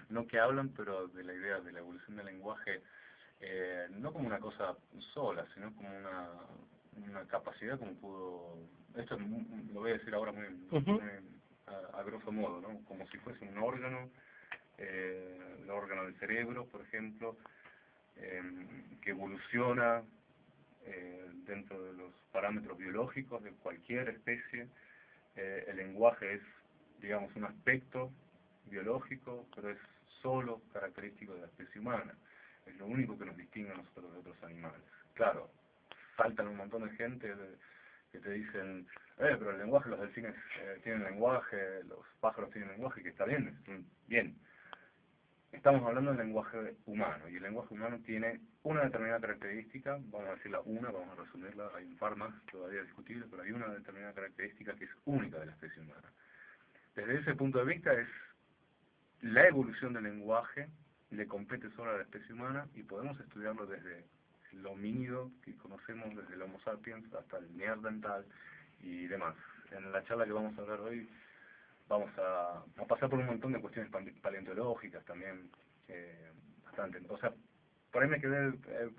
no que hablan, pero de la idea de la evolución del lenguaje, no como una cosa sola, sino como una capacidad como pudo, esto lo voy a decir ahora muy a grosso modo, ¿no? Como si fuese un órgano, el órgano del cerebro, por ejemplo, que evoluciona dentro de los parámetros biológicos de cualquier especie. El lenguaje es, digamos, un aspecto biológico, pero es solo característico de la especie humana. Es lo único que nos distingue a nosotros de otros animales. Claro, faltan un montón de gente que te dicen, pero el lenguaje, los delfines tienen lenguaje, los pájaros tienen lenguaje, que está bien, bien. Estamos hablando del lenguaje humano, y el lenguaje humano tiene una determinada característica, vamos a decirla vamos a resumirla, hay un par más todavía discutibles, pero hay una determinada característica que es única de la especie humana. Desde ese punto de vista es la evolución del lenguaje, le compete solo a la especie humana, y podemos estudiarlo desde el homínido que conocemos, desde el Homo sapiens hasta el neandertal y demás. En la charla que vamos a hablar hoy vamos a pasar por un montón de cuestiones paleontológicas también, bastante. O sea, por ahí me quedé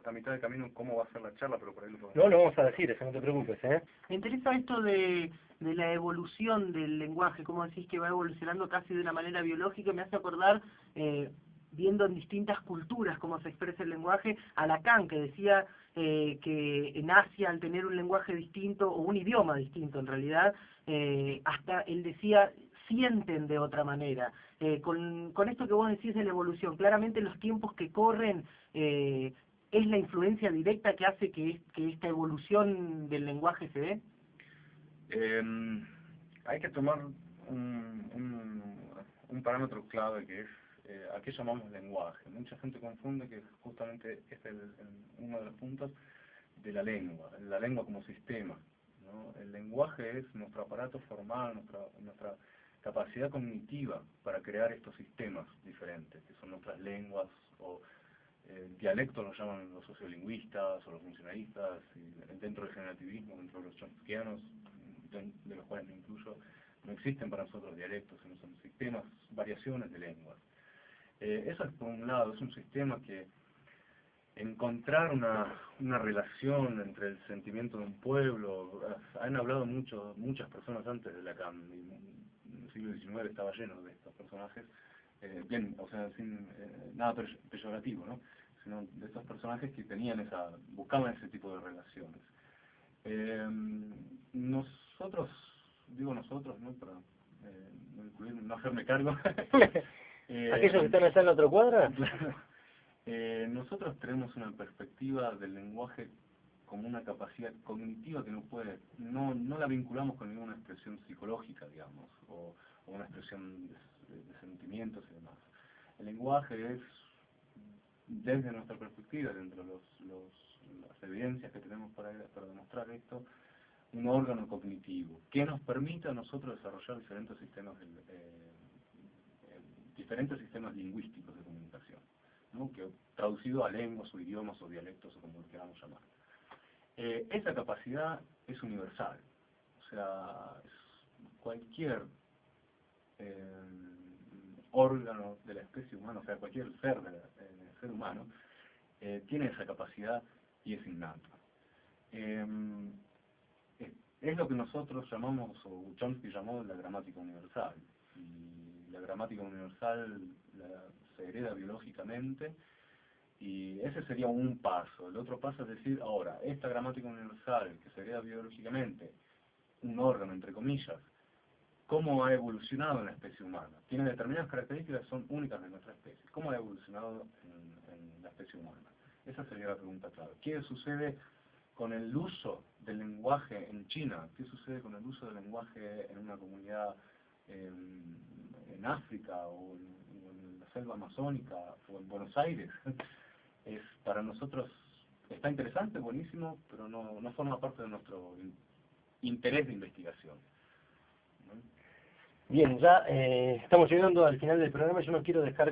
a mitad de camino cómo va a ser la charla, pero por ahí lo podemos... No, lo vamos a decir, eso no te preocupes, ¿eh? Me interesa esto de la evolución del lenguaje, como decís que va evolucionando casi de una manera biológica, me hace acordar, viendo en distintas culturas cómo se expresa el lenguaje, a Lacan, que decía que en Asia, al tener un lenguaje distinto, o un idioma distinto en realidad, hasta él decía, sienten de otra manera. Con esto que vos decís de la evolución, claramente los tiempos que corren, ¿es la influencia directa que hace que esta evolución del lenguaje se dé? Hay que tomar un parámetro clave que es a qué llamamos lenguaje. Mucha gente confunde que justamente este es uno de los puntos de la lengua como sistema, ¿no? El lenguaje es nuestro aparato formal, nuestra capacidad cognitiva para crear estos sistemas diferentes, que son nuestras lenguas, o dialectos lo llaman los sociolingüistas o los funcionalistas, y dentro del generativismo, dentro de los chomskyanos, de los cuales me incluyo, no existen para nosotros dialectos, sino son sistemas, variaciones de lenguas. Eso es por un lado, es un sistema que encontrar una relación entre el sentimiento de un pueblo, han hablado muchas personas antes de Lacan, y el siglo XIX estaba lleno de estos personajes, bien, o sea, sin nada peyorativo, ¿no? Sino de estos personajes que buscaban ese tipo de relaciones. Nosotros, digo nosotros, ¿no? Para no hacerme cargo. ¿Aquellos que están allá en la otra cuadra? Nosotros tenemos una perspectiva del lenguaje como una capacidad cognitiva que no la vinculamos con ninguna expresión psicológica, digamos, o una expresión de sentimientos y demás. El lenguaje es, desde nuestra perspectiva, dentro de las evidencias que tenemos para demostrar esto, un órgano cognitivo que nos permite a nosotros desarrollar diferentes sistemas lingüísticos de comunicación, ¿no? Que traducido a lenguas o idiomas o dialectos o como lo queramos llamar. Esa capacidad es universal, o sea, cualquier órgano de la especie humana, o sea, cualquier ser humano, tiene esa capacidad y es innata. Es lo que nosotros llamamos, o Chomsky llamó, la gramática universal. Y la gramática universal se hereda biológicamente, y ese sería un paso. El otro paso es decir, ahora, esta gramática universal que se hereda biológicamente, un órgano, entre comillas, ¿cómo ha evolucionado en la especie humana? Tiene determinadas características que son únicas de nuestra especie. ¿Cómo ha evolucionado en la especie humana? Esa sería la pregunta clave. ¿Qué sucede con el uso del lenguaje en China? ¿Qué sucede con el uso del lenguaje en una comunidad en África, o en la selva amazónica, o en Buenos Aires? Para nosotros está interesante, buenísimo, pero no forma parte de nuestro interés de investigación, ¿no? Bien, ya estamos llegando al final del programa, yo no quiero dejar